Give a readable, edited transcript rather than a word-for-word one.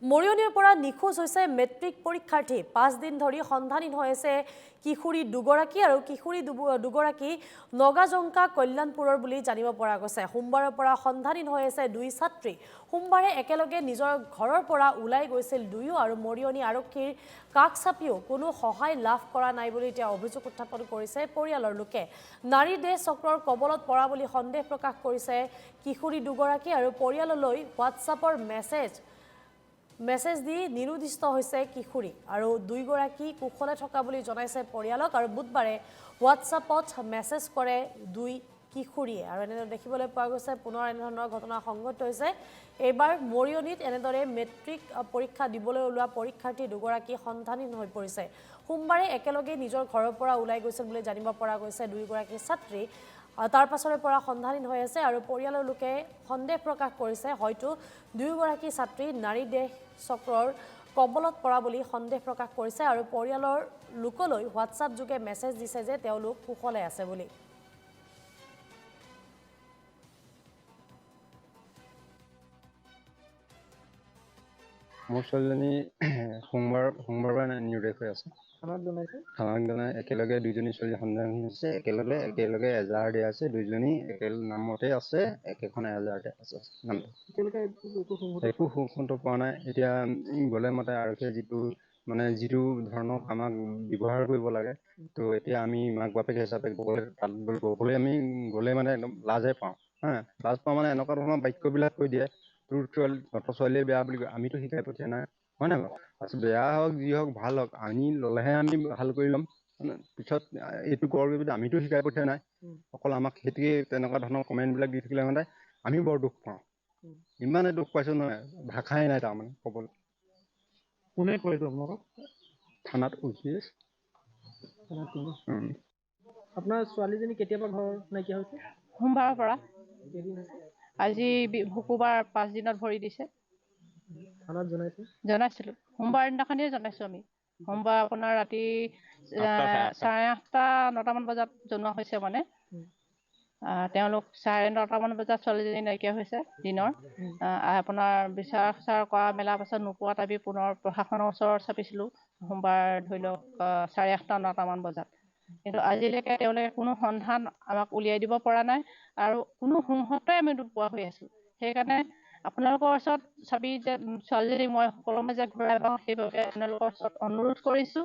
মৰিয়নিৰ পৰা নিখোজ হৈছে মেট্ৰিক পৰীক্ষাৰ্থী 5 দিন ধৰি সন্ধানহীন হৈ আছে কিশোৰী দুগৰাকী আৰু কিশোৰী দুগৰাকী নগাজংকা কল্যাণপুৰৰ বুলি জানিব পৰা গৈছে সোমবাৰৰ পৰা সন্ধানহীন হৈ আছে দুই ছাত্ৰী সোমবাৰে একেলগে নিজৰ ঘৰৰ পৰা ওলাই গৈছিল দুয়ো আৰু মৰিয়নি আৰক্ষীৰ কাকচাপিও কোনো সহায় লাভ কৰা নাই বুলি তেওঁ অভিযোগ উত্থাপন কৰিছে পৰিয়ালৰ লোকে নাৰী দেহ চক্ৰৰ কবলত পৰা বুলি সন্দেহ প্ৰকাশ কৰিছে কিশোৰী দুগৰাকী আৰু পৰিয়াললৈ হোৱাটছআপৰ মেছেজ দি নিৰুদ্দিষ্ট হৈছে কিশোৰী আৰু দুইগৰাকী কুশলে থকা বুলি জনাইছে পৰিয়ালক আৰু বুধবাৰে হোৱাটছআপত মেছেজ কৰে দুই কিশোৰীয়ে আৰু এনেদৰে দেখিবলৈ পোৱা গৈছে পুনৰ এনেধৰণৰ ঘটনা সংঘটিত হৈছে এইবাৰ মৰিয়নিত এনেদৰে মেট্ৰিক পৰীক্ষা দিবলৈ ওলোৱা পৰীক্ষাৰ্থী দুগৰাকী সন্ধানহীন হৈ পৰিছে সোমবাৰে একেলগে নিজৰ ঘৰৰ পৰা ওলাই গৈছিল বুলি জানিব পৰা গৈছে দুইগৰাকী ছাত্ৰী তাৰ পাছৰে পৰা সন্ধানহীন হৈ আছে আৰু পৰিয়ালৰ লোকে সন্দেহ প্ৰকাশ কৰিছে হয়তো দুইগৰাকী ছাত্ৰী নাৰী দেহ চক্ৰৰ কবলত পৰা বুলি সন্দেহ প্ৰকাশ কৰিছে আৰু পৰিয়ালৰ লোকলৈ হোৱাটছআপ যোগে মেছেজ দিছে যে তেওঁলোক কুশলে আছে বুলি মোৰ ছোৱালীজনী সোমবাৰৰ পৰা নিৰুদ্দেশ হৈ আছে থানাক জনাই একেলগে দুইজনী ছোৱালী সন্ধানহীন হৈছে একেলগে এজাহাৰ দিয়া আছে দুইজনী একে নামতে আছে একেখন এজাহাৰতে আছে নামটো একো সুখন্ত পোৱা নাই এতিয়া গ'লে মতে আৰক্ষীয়ে যিটো ধৰণক আমাক ব্যৱহাৰ কৰিব লাগে তো এতিয়া আমি মাক বাপেক হিচাপে গ'লে আমি গ'লে মানে একদম লাজে পাওঁ লাজ পাওঁ মানে এনেকুৱা ধৰণৰ বাক্যবিলাক কৈ দিয়ে তোৰ ছোৱালীয়ে বেয়া বুলি কয় আমিতো শিকাই পঠিয়া নাই হয় নাই বাৰু বেয়া হওক যি হওক ভাল হওক আনি ল'লেহে আমি ভাল কৰি ল'ম পিছত এইটো কৰ বুলি আমিতো শিকাই পঠিয়া নাই অকল আমাক সেইটোৱে তেনেকুৱা ধৰণৰ কমেণ্টবিলাক দি থাকিলে মানে আমি বৰ দুখ পাওঁ ইমানে দুখ পাইছোঁ নহয় ভাষাই নাই তাৰমানে ক'বলৈ কোনে কয় এইটো আপোনালোকক থানাত উঠিছ আপোনাৰ ছোৱালীজনী কেতিয়াবা ঘৰ নাইকিয়া হৈছে সোমবাৰৰ পৰা কেইদিন হৈছে আজি শুকুৰবাৰ 5 দিনত ভৰি দিছে থানাত জনাইছে জনাইছিলোঁ সোমবাৰ দিনাখনেই জনাইছোঁ আমি সোমবাৰ আপোনাৰ ৰাতি 8:30-9টামান বজাত জনোৱা হৈছে মানে তেওঁলোক 9:30মান বজাত ছোৱালীজনী নাইকিয়া হৈছে দিনৰ আপোনাৰ বিচাৰ কৰা মেলা পাছত নোপোৱাত আমি পুনৰ প্ৰশাসনৰ ওচৰত চাপিছিলোঁ সোমবাৰ ধৰি লওক 8:30-9টামান বজাত কিন্তু আজিলৈকে তেওঁলোকে কোনো সন্ধান আমাক উলিয়াই দিব পৰা নাই আৰু কোনো মুহূৰ্ততে আমি নোপোৱা হৈ আছোঁ সেইকাৰণে আপোনালোকৰ ওচৰত চাবি যে ছোৱালীজনী মই সকলো মাজে ঘূৰাই পাওঁ সেইবাবে আপোনালোকৰ ওচৰত অনুৰোধ কৰিছোঁ